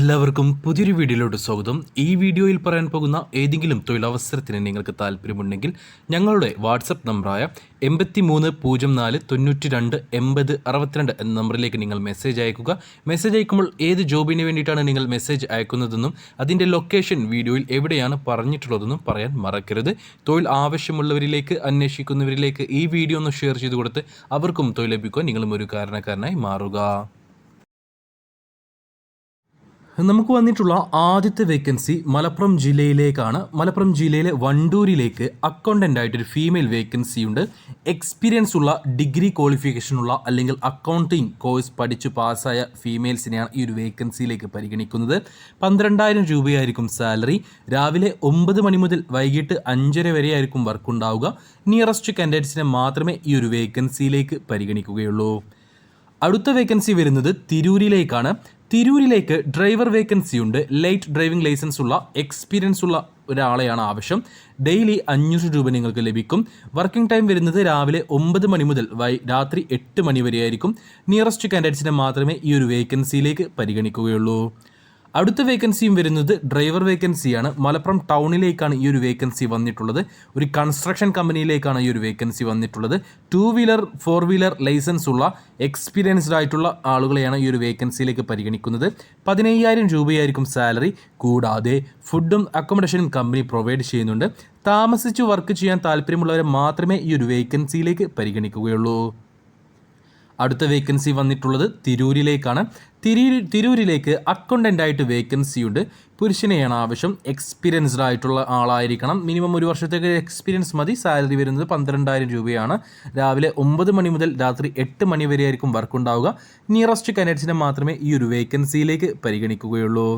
എല്ലാവർക്കും പുതിയൊരു വീഡിയോയിലോട്ട് സ്വാഗതം. ഈ വീഡിയോയിൽ പറയാൻ പോകുന്ന ഏതെങ്കിലും തൊഴിലവസരത്തിന് നിങ്ങൾക്ക് താല്പര്യമുണ്ടെങ്കിൽ ഞങ്ങളുടെ വാട്സപ്പ് നമ്പറായ 8304928062 എന്ന നമ്പറിലേക്ക് നിങ്ങൾ മെസ്സേജ് അയക്കുക. മെസ്സേജ് അയക്കുമ്പോൾ ഏത് ജോബിന് വേണ്ടിയിട്ടാണ് നിങ്ങൾ മെസ്സേജ് അയക്കുന്നതെന്നും അതിൻ്റെ ലൊക്കേഷൻ വീഡിയോയിൽ എവിടെയാണ് പറഞ്ഞിട്ടുള്ളതെന്നും പറയാൻ മറക്കരുത്. തൊഴിൽ ആവശ്യമുള്ളവരിലേക്ക്, അന്വേഷിക്കുന്നവരിലേക്ക് ഈ വീഡിയോ ഒന്ന് ഷെയർ ചെയ്ത് കൊടുത്ത് അവർക്കും തൊഴിൽ ലഭിക്കുവാൻ നിങ്ങളും ഒരു കാരണക്കാരനായി മാറുക. നമുക്ക് വന്നിട്ടുള്ള ആദ്യത്തെ വേക്കൻസി മലപ്പുറം ജില്ലയിലേക്കാണ്. മലപ്പുറം ജില്ലയിലെ വണ്ടൂരിലേക്ക് അക്കൗണ്ടൻ്റ് ആയിട്ടൊരു ഫീമെയിൽ വേക്കൻസി ഉണ്ട്. എക്സ്പീരിയൻസ് ഉള്ള, ഡിഗ്രി ക്വാളിഫിക്കേഷനുള്ള അല്ലെങ്കിൽ അക്കൗണ്ടിങ് കോഴ്സ് പഠിച്ചു പാസ്സായ ഫീമെയിൽസിനെയാണ് ഈ ഒരു വേക്കൻസിയിലേക്ക് പരിഗണിക്കുന്നത്. 12,000 രൂപയായിരിക്കും സാലറി. രാവിലെ 9 മണി മുതൽ വൈകിട്ട് 5:30 വരെ ആയിരിക്കും വർക്ക് ഉണ്ടാവുക. നിയറസ്റ്റ് കാൻഡിഡേറ്റ്സിനെ മാത്രമേ ഈ ഒരു വേക്കൻസിയിലേക്ക് പരിഗണിക്കുകയുള്ളൂ. അടുത്ത വേക്കൻസി വരുന്നത് തിരൂരിലേക്കാണ്. തിരൂരിലേക്ക് ഡ്രൈവർ വേക്കൻസി ഉണ്ട്. ലൈറ്റ് ഡ്രൈവിംഗ് ലൈസൻസ് ഉള്ള, എക്സ്പീരിയൻസ് ഉള്ള ഒരാളെയാണ് ആവശ്യം. ഡെയിലി 500 രൂപ നിങ്ങൾക്ക് ലഭിക്കും. വർക്കിംഗ് ടൈം വരുന്നത് രാവിലെ 9 മണി മുതൽ രാത്രി 8 മണി വരെ ആയിരിക്കും. നിയറസ്റ്റ് കാൻഡിഡേറ്റ്സിനെ മാത്രമേ ഈ ഒരു വേക്കൻസിയിലേക്ക് പരിഗണിക്കുകയുള്ളൂ. അടുത്ത വേക്കൻസിയും വരുന്നത് ഡ്രൈവർ വേക്കൻസിയാണ്. മലപ്പുറം ടൗണിലേക്കാണ് ഈ ഒരു വേക്കൻസി വന്നിട്ടുള്ളത്. ഒരു കൺസ്ട്രക്ഷൻ കമ്പനിയിലേക്കാണ് ഈ ഒരു വേക്കൻസി വന്നിട്ടുള്ളത്. 2 വീലർ 4 വീലർ ലൈസൻസ് ഉള്ള, എക്സ്പീരിയൻസ്ഡ് ആയിട്ടുള്ള ആളുകളെയാണ് ഈ ഒരു വേക്കൻസിയിലേക്ക് പരിഗണിക്കുന്നത്. 15,000 രൂപയായിരിക്കും സാലറി. കൂടാതെ ഫുഡും അക്കോമഡേഷനും കമ്പനി പ്രൊവൈഡ് ചെയ്യുന്നുണ്ട്. താമസിച്ച് വർക്ക് ചെയ്യാൻ താല്പര്യമുള്ളവരെ മാത്രമേ ഈ ഒരു വേക്കൻസിയിലേക്ക് പരിഗണിക്കുകയുള്ളൂ. അടുത്ത വേക്കൻസി വന്നിട്ടുള്ളത് തിരൂരിലേക്കാണ്. തിരൂരിലേക്ക് അക്കൗണ്ടൻ്റ് ആയിട്ട് വേക്കൻസിയുണ്ട്. പുരുഷനെയാണ് ആവശ്യം. എക്സ്പീരിയൻസ്ഡ് ആയിട്ടുള്ള ആളായിരിക്കണം. മിനിമം 1 വർഷത്തേക്ക് എക്സ്പീരിയൻസ് മതി. സാലറി വരുന്നത് 12,000 രൂപയാണ്. രാവിലെ 9 മണി മുതൽ രാത്രി 8 മണി വരെ ആയിരിക്കും വർക്ക് ഉണ്ടാവുക. നിയറസ്റ്റ് കാൻഡിഡേറ്റ്സിനെ മാത്രമേ ഈ ഒരു വേക്കൻസിയിലേക്ക് പരിഗണിക്കുകയുള്ളൂ.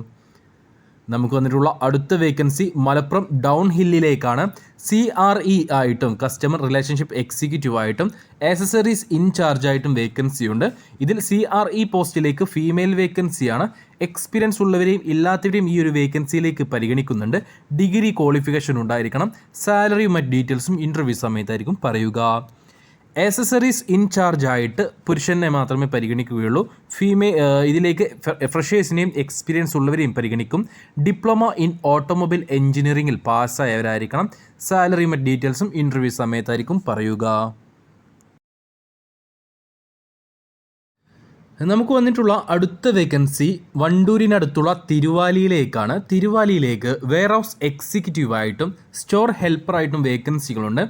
നമുക്ക് വന്നിട്ടുള്ള അടുത്ത വേക്കൻസി മലപ്പുറം ഡൗൺ ഹില്ലിലേക്കാണ്. CRE ആയിട്ടും കസ്റ്റമർ റിലേഷൻഷിപ്പ് എക്സിക്യൂട്ടീവ് ആയിട്ടും ആക്സസറീസ് ഇൻചാർജ് ആയിട്ടും വേക്കൻസി ഉണ്ട്. ഇതിൽ CRE പോസ്റ്റിലേക്ക് ഫീമെയിൽ വേക്കൻസിയാണ്. എക്സ്പീരിയൻസ് ഉള്ളവരെയും ഇല്ലാത്തവരെയും ഈ ഒരു വേക്കൻസിയിലേക്ക് പരിഗണിക്കുന്നുണ്ട്. ഡിഗ്രി ക്വാളിഫിക്കേഷൻ ഉണ്ടായിരിക്കണം. സാലറിയും മറ്റ് ഡീറ്റെയിൽസും ഇൻ്റർവ്യൂ സമയത്തായിരിക്കും പറയുക. ആക്സസറീസ് ഇൻചാർജ് ആയിട്ട് പുരുഷനെ മാത്രമേ പരിഗണിക്കുകയുള്ളൂ. ഇതിലേക്ക് ഫ്രഷേഴ്സിനെയും എക്സ്പീരിയൻസ് ഉള്ളവരെയും പരിഗണിക്കും. ഡിപ്ലോമ ഇൻ ഓട്ടോമൊബൈൽ എഞ്ചിനീയറിംഗിൽ പാസ്സായവരായിരിക്കണം. സാലറി മറ്റ് ഡീറ്റെയിൽസും ഇൻ്റർവ്യൂ സമയത്തായിരിക്കും പറയുക. നമുക്ക് വന്നിട്ടുള്ള അടുത്ത വേക്കൻസി വണ്ടൂരിനടുത്തുള്ള തിരുവാലിയിലേക്കാണ്. തിരുവാലിയിലേക്ക് വെയർഹൗസ് എക്സിക്യൂട്ടീവായിട്ടും സ്റ്റോർ ഹെൽപ്പറായിട്ടും വേക്കൻസികളുണ്ട്.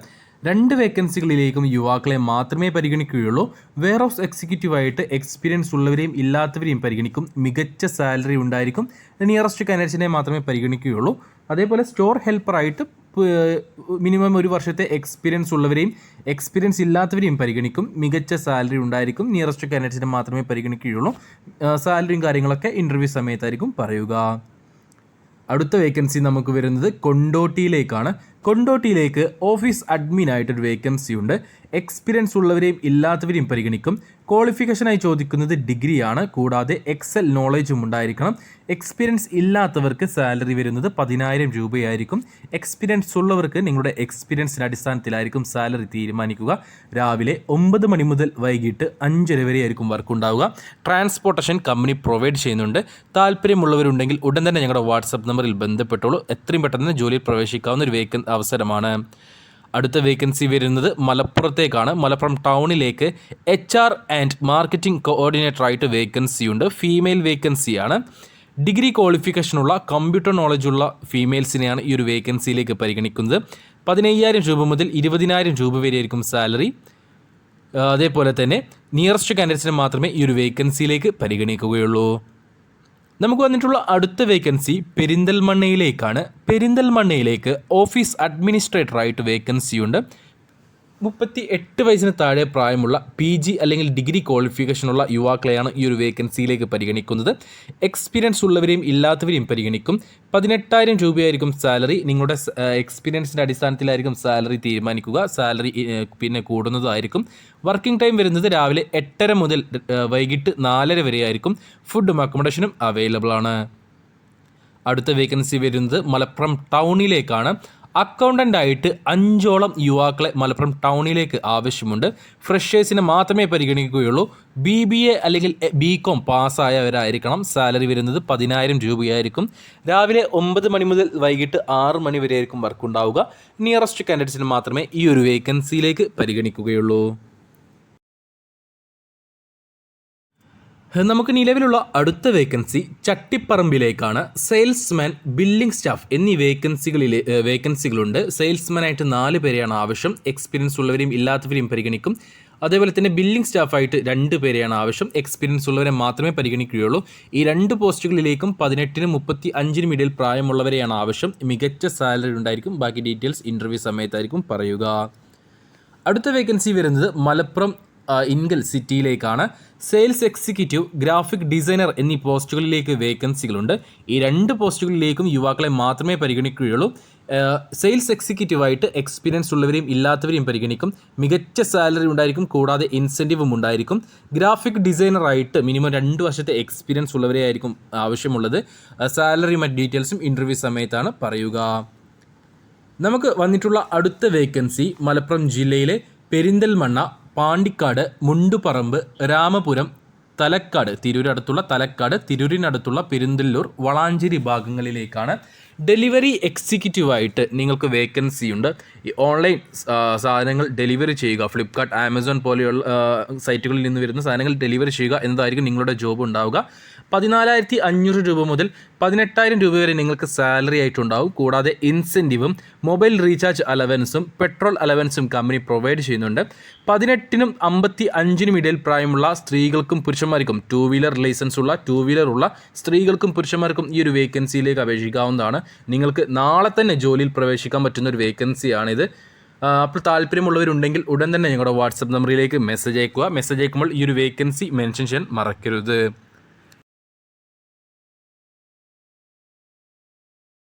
2 വേക്കൻസികളിലേക്കും യുവാക്കളെ മാത്രമേ പരിഗണിക്കുകയുള്ളൂ. വെയർഹൗസ് എക്സിക്യൂട്ടീവായിട്ട് എക്സ്പീരിയൻസ് ഉള്ളവരെയും ഇല്ലാത്തവരെയും പരിഗണിക്കും. മികച്ച സാലറി ഉണ്ടായിരിക്കും. നിയറസ്റ്റ് കാൻഡിഡേറ്റ്സിനെ മാത്രമേ പരിഗണിക്കുകയുള്ളൂ. അതേപോലെ സ്റ്റോർ ഹെൽപ്പറായിട്ട് മിനിമം 1 വർഷത്തെ എക്സ്പീരിയൻസ് ഉള്ളവരെയും എക്സ്പീരിയൻസ് ഇല്ലാത്തവരെയും പരിഗണിക്കും. മികച്ച സാലറി ഉണ്ടായിരിക്കും. നിയറസ്റ്റ് കാൻഡിഡേറ്റ്സിനെ മാത്രമേ പരിഗണിക്കുകയുള്ളൂ. സാലറിയും കാര്യങ്ങളൊക്കെ ഇൻ്റർവ്യൂ സമയത്തായിരിക്കും പറയുക. അടുത്ത വേക്കൻസി നമുക്ക് വരുന്നത് കൊണ്ടോട്ടിയിലേക്കാണ്. കൊണ്ടോട്ടിയിലേക്ക് ഓഫീസ് അഡ്മിൻ ആയിട്ടൊരു വേക്കൻസി ഉണ്ട്. എക്സ്പീരിയൻസ് ഉള്ളവരെയും ഇല്ലാത്തവരെയും പരിഗണിക്കും. ക്വാളിഫിക്കേഷനായി ചോദിക്കുന്നത് ഡിഗ്രിയാണ്. കൂടാതെ എക്സൽ നോളേജും ഉണ്ടായിരിക്കണം. എക്സ്പീരിയൻസ് ഇല്ലാത്തവർക്ക് സാലറി വരുന്നത് 10,000 രൂപയായിരിക്കും. എക്സ്പീരിയൻസ് ഉള്ളവർക്ക് നിങ്ങളുടെ എക്സ്പീരിയൻസിൻ്റെ അടിസ്ഥാനത്തിലായിരിക്കും സാലറി തീരുമാനിക്കുക. രാവിലെ 9 മണി മുതൽ വൈകിട്ട് 5:30 വരെ ആയിരിക്കും വർക്ക് ഉണ്ടാവുക. ട്രാൻസ്പോർട്ടേഷൻ കമ്പനി പ്രൊവൈഡ് ചെയ്യുന്നുണ്ട്. താല്പര്യമുള്ളവരുണ്ടെങ്കിൽ ഉടൻ തന്നെ ഞങ്ങളുടെ വാട്സപ്പ് നമ്പറിൽ ബന്ധപ്പെട്ടോളൂ. എത്രയും പെട്ടെന്ന് ജോലിയിൽ പ്രവേശിക്കാവുന്ന ഒരു അവസരമാണ്. അടുത്ത വേക്കൻസി വരുന്നത് മലപ്പുറത്തേക്കാണ്. മലപ്പുറം ടൗണിലേക്ക് HR ആൻഡ് മാർക്കറ്റിംഗ് കോർഡിനേറ്റർ ആയിട്ട് വേക്കൻസിയുണ്ട്. ഫീമെയിൽ വേക്കൻസിയാണ്. ഡിഗ്രി ക്വാളിഫിക്കേഷനുള്ള, കമ്പ്യൂട്ടർ നോളജുള്ള ഫീമെയിൽസിനെയാണ് ഈ ഒരു വേക്കൻസിയിലേക്ക് പരിഗണിക്കുന്നത്. 15,000 രൂപ മുതൽ 20,000 രൂപ വരെ ആയിരിക്കും സാലറി. അതേപോലെ തന്നെ നിയറസ്റ്റ് കാൻഡിഡേറ്റ്സിനെ മാത്രമേ ഈ ഒരു വേക്കൻസിയിലേക്ക് പരിഗണിക്കുകയുള്ളൂ. നമുക്ക് വന്നിട്ടുള്ള അടുത്ത വേക്കൻസി പെരിന്തൽമണ്ണയിലേക്കാണ്. പെരിന്തൽമണ്ണയിലേക്ക് ഓഫീസ് അഡ്മിനിസ്ട്രേറ്റർ ആയിട്ട് വേക്കൻസിയുണ്ട്. 38 വയസ്സിന് താഴെ പ്രായമുള്ള PG അല്ലെങ്കിൽ ഡിഗ്രി ക്വാളിഫിക്കേഷനുള്ള യുവാക്കളെയാണ് ഈ ഒരു വേക്കൻസിയിലേക്ക് പരിഗണിക്കുന്നത്. എക്സ്പീരിയൻസ് ഉള്ളവരെയും ഇല്ലാത്തവരെയും പരിഗണിക്കും. 18,000 രൂപയായിരിക്കും സാലറി. നിങ്ങളുടെ എക്സ്പീരിയൻസിൻ്റെ അടിസ്ഥാനത്തിലായിരിക്കും സാലറി തീരുമാനിക്കുക. സാലറി പിന്നെ കൂടുന്നതായിരിക്കും. വർക്കിംഗ് ടൈം വരുന്നത് രാവിലെ 8:30 മുതൽ വൈകിട്ട് 4:30 വരെ ആയിരിക്കും. ഫുഡും അക്കോമഡേഷനും അവൈലബിൾ ആണ്. അടുത്ത വേക്കൻസി വരുന്നത് മലപ്പുറം ടൗണിലേക്കാണ്. അക്കൗണ്ടൻ്റ് ആയിട്ട് 5ഓളം യുവാക്കളെ മലപ്പുറം ടൗണിലേക്ക് ആവശ്യമുണ്ട്. ഫ്രഷേഴ്സിനെ മാത്രമേ പരിഗണിക്കുകയുള്ളൂ. BBA അല്ലെങ്കിൽ BCom പാസ്സായവരായിരിക്കണം. സാലറി വരുന്നത് 10,000 രൂപയായിരിക്കും. രാവിലെ 9 മണി മുതൽ വൈകിട്ട് 6 മണി വരെ ആയിരിക്കും വർക്ക് ഉണ്ടാവുക. നിയറസ്റ്റ് കാൻഡിഡേറ്റ്സിന് മാത്രമേ ഈ ഒരു വേക്കൻസിയിലേക്ക് പരിഗണിക്കുകയുള്ളൂ. നമുക്ക് നിലവിലുള്ള അടുത്ത വേക്കൻസി ചട്ടിപ്പറമ്പിലേക്കാണ്. സെയിൽസ്മാൻ, ബില്ലിംഗ് സ്റ്റാഫ് എന്നീ വേക്കൻസികളുണ്ട്. സെയിൽസ്മാനായിട്ട് 4 പേരെയാണ് ആവശ്യം. എക്സ്പീരിയൻസ് ഉള്ളവരെയും ഇല്ലാത്തവരെയും പരിഗണിക്കും. അതേപോലെ തന്നെ ബില്ലിംഗ് സ്റ്റാഫായിട്ട് 2 പേരെയാണ് ആവശ്യം. എക്സ്പീരിയൻസ് ഉള്ളവരെ മാത്രമേ പരിഗണിക്കുകയുള്ളൂ. ഈ 2 പോസ്റ്റുകളിലേക്കും 18-നും 35-നും ഇടയിൽ പ്രായമുള്ളവരെയാണ് ആവശ്യം. മികച്ച സാലറി ഉണ്ടായിരിക്കും. ബാക്കി ഡീറ്റെയിൽസ് ഇൻ്റർവ്യൂ സമയത്തായിരിക്കും പറയുക. അടുത്ത വേക്കൻസി വരുന്നത് മലപ്പുറം ഇൻഗൽ സിറ്റിയിലേക്കാണ്. സെയിൽസ് എക്സിക്യൂട്ടീവ്, ഗ്രാഫിക് ഡിസൈനർ എന്നീ പോസ്റ്റുകളിലേക്ക് വേക്കൻസികളുണ്ട്. ഈ 2 പോസ്റ്റുകളിലേക്കും യുവാക്കളെ മാത്രമേ പരിഗണിക്കുകയുള്ളൂ. സെയിൽസ് എക്സിക്യൂട്ടീവായിട്ട് എക്സ്പീരിയൻസ് ഉള്ളവരെയും ഇല്ലാത്തവരെയും പരിഗണിക്കും. മികച്ച സാലറി ഉണ്ടായിരിക്കും. കൂടാതെ ഇൻസെൻറ്റീവും ഉണ്ടായിരിക്കും. ഗ്രാഫിക് ഡിസൈനറായിട്ട് മിനിമം 2 വർഷത്തെ എക്സ്പീരിയൻസ് ഉള്ളവരെ ആയിരിക്കും ആവശ്യമുള്ളത്. സാലറി മറ്റ് ഡീറ്റെയിൽസും ഇൻ്റർവ്യൂ സമയത്താണ് പറയുക. നമുക്ക് വന്നിട്ടുള്ള അടുത്ത വേക്കൻസി മലപ്പുറം ജില്ലയിലെ പെരിന്തൽമണ്ണ, പാണ്ടിക്കാട്, മുണ്ടുപറമ്പ്, രാമപുരം, തലക്കാട്, തിരൂരടുത്തുള്ള തലക്കാട്, തിരൂരിനടുത്തുള്ള പെരിന്തല്ലൂർ, വളാഞ്ചേരി ഭാഗങ്ങളിലേക്കാണ്. ഡെലിവറി എക്സിക്യൂട്ടീവായിട്ട് നിങ്ങൾക്ക് വേക്കൻസി ഉണ്ട്. ഈ ഓൺലൈൻ സാധനങ്ങൾ ഡെലിവറി ചെയ്യുക, ഫ്ലിപ്കാർട്ട്, ആമസോൺ പോലെയുള്ള സൈറ്റുകളിൽ നിന്ന് വരുന്ന സാധനങ്ങൾ ഡെലിവറി ചെയ്യുക എന്നതായിരിക്കും നിങ്ങളുടെ ജോബ് ഉണ്ടാവുക. 14,500 രൂപ മുതൽ 18,000 രൂപ വരെ നിങ്ങൾക്ക് സാലറി ആയിട്ടുണ്ടാവും. കൂടാതെ ഇൻസെൻറ്റീവും മൊബൈൽ റീചാർജ് അലവൻസും പെട്രോൾ അലവൻസും കമ്പനി പ്രൊവൈഡ് ചെയ്യുന്നുണ്ട്. 18-നും 55-നും ഇടയിൽ പ്രായമുള്ള സ്ത്രീകൾക്കും പുരുഷന്മാർക്കും 2 വീലർ ലൈസൻസ് ഉള്ള 2 വീലർ ഉള്ള സ്ത്രീകൾക്കും പുരുഷന്മാർക്കും ഈ ഒരു വേക്കൻസിയിലേക്ക് അപേക്ഷിക്കാവുന്നതാണ്. നിങ്ങൾക്ക് നാളെ തന്നെ ജോലിയിൽ പ്രവേശിക്കാൻ പറ്റുന്ന ഒരു വേക്കൻസിയാണിത്. അപ്പോൾ താല്പര്യമുള്ളവരുണ്ടെങ്കിൽ ഉടൻ തന്നെ ഞങ്ങളുടെ വാട്സപ്പ് നമ്പറിലേക്ക് മെസ്സേജ് അയക്കുക. മെസ്സേജ് അയക്കുമ്പോൾ ഈ ഒരു വേക്കൻസി മെൻഷൻ ചെയ്യാൻ മറക്കരുത്.